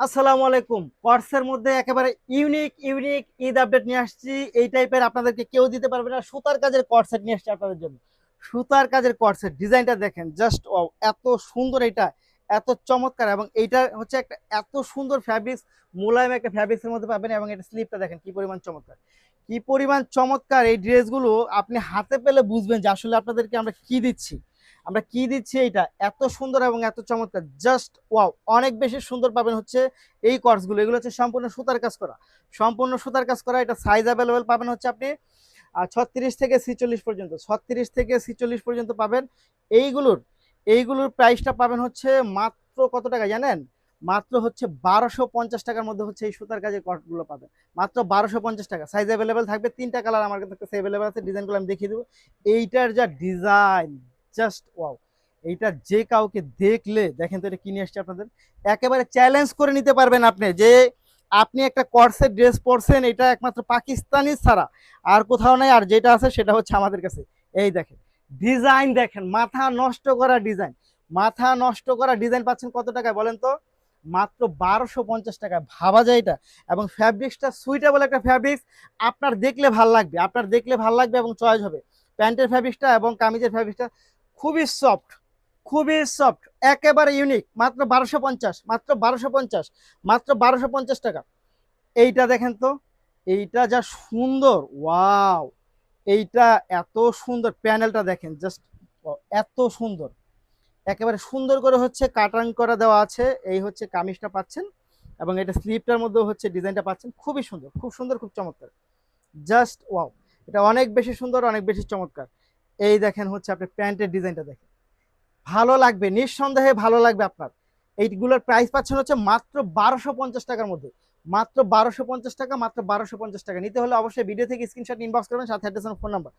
আসসালামু আলাইকুম। কর্সের মধ্যে একেবারে ইউনিক ইউনিক ঈদ আপডেট নিয়ে আসছি। এই টাইপের আপনাদেরকে কেউ দিতে পারবে না। সুতার কাজের কর্সেট নিয়ে আসছি আপনাদের জন্য। সুতার কাজের কর্সেট ডিজাইনটা দেখেন, জাস্ট ওয়াও, এত সুন্দর এটা, এত চমৎকার। এবং এইটা হচ্ছে একটা এত সুন্দর ফ্যাব্রিক্স, মোলায়েম একটা ফ্যাব্রিক্সের মধ্যে পাবেন। এবং এটা স্লিপটা দেখেন কি পরিমাণ চমৎকার, কি পরিমাণ চমৎকার। এই ড্রেসগুলো আপনি হাতে পেলে বুঝবেন যে আসলে আপনাদেরকে আমরা কি দিচ্ছি, আমরা কি দিচ্ছি। এইটা এত সুন্দর এবং এত চমৎকার, জাস্ট ওয়াও। অনেক বেশি সুন্দর পাবেন হচ্ছে এই কর্সগুলো। এগুলো হচ্ছে সম্পূর্ণ সুতার কাজ করা, সম্পূর্ণ সুতার কাজ করা। এটা সাইজ অ্যাভেলেবেল পাবেন হচ্ছে আপনি 36 থেকে 46 পর্যন্ত, 36 থেকে 46 পর্যন্ত পাবেন। এইগুলোর এইগুলোর প্রাইসটা পাবেন হচ্ছে মাত্র কত টাকা জানেন? মাত্র হচ্ছে 1250 টাকার মধ্যে হচ্ছে এই সুতার কাজের কটগুলো পাবেন। মাত্র 1250 টাকা। সাইজ অ্যাভেলেবেল থাকবে, তিনটা কালার আমার কাছে অ্যাভেলেবেল আছে। ডিজাইনগুলো আমি দেখিয়ে দেবো। এইটার যা ডিজাইন, জাস্ট ওয়াও। এইটা যে কাউকে দেখলে দেখেন তো এটা কিনে আসছে আপনাদের, একেবারে চ্যালেঞ্জ করে নিতে পারবেন আপনি যে আপনি একটা কর্সের ড্রেস পরছেন, এটা একমাত্র পাকিস্তানি ছাড়া আর কোথাও নাই। আর যেটা আছে সেটা হচ্ছে আমাদের কাছে। এই দেখেন ডিজাইন, দেখেন মাথা নষ্ট করা ডিজাইন, মাথা নষ্ট করা ডিজাইন পাচ্ছেন কত টাকায় বলেন তো? মাত্র 1250 টাকায়। ভাবা যায় এটা? এবং ফ্যাব্রিক্সটা সুইটেবল একটা ফ্যাব্রিক্স। আপনার দেখলে ভাল লাগবে, আপনার দেখলে ভাল লাগবে এবং চয়েস হবে। প্যান্টের ফ্যাব্রিক্সটা এবং কামিজের ফ্যাব্রিক্সটা খুবই সফট, খুবই সফট, একেবারে ইউনিক। মাত্র 1250, মাত্র 1250, মাত্র 1250 টাকা। এইটা দেখেন তো, এইটা যা সুন্দর, ওয়াও। এইটা এত সুন্দর, প্যানেলটা দেখেন জাস্ট, এত সুন্দর। একেবারে সুন্দর করে হচ্ছে কাটাং করা দেওয়া আছে। এই হচ্ছে কামিজটা পাচ্ছেন এবং এটা স্লিপটার মধ্যেও হচ্ছে ডিজাইনটা পাচ্ছেন। খুবই সুন্দর, খুব সুন্দর, খুব চমৎকার, জাস্ট ওয়াও। এটা অনেক বেশি সুন্দর, অনেক বেশি চমৎকার। এই দেখেন হচ্ছে আপনি প্যান্টের ডিজাইনটা দেখেন, ভালো লাগবে, নিঃসন্দেহে ভালো লাগবে আপনার। এইগুলোর প্রাইস পাচ্ছেন হচ্ছে মাত্র 1250 টাকার মধ্যে। মাত্র 1250 টাকা, মাত্র 1250 টাকা। নিতে হলে অবশ্যই ভিডিও থেকে স্ক্রিনশট ইনবক্স করবেন, সাথে অ্যাড্রেস ফোন নাম্বার।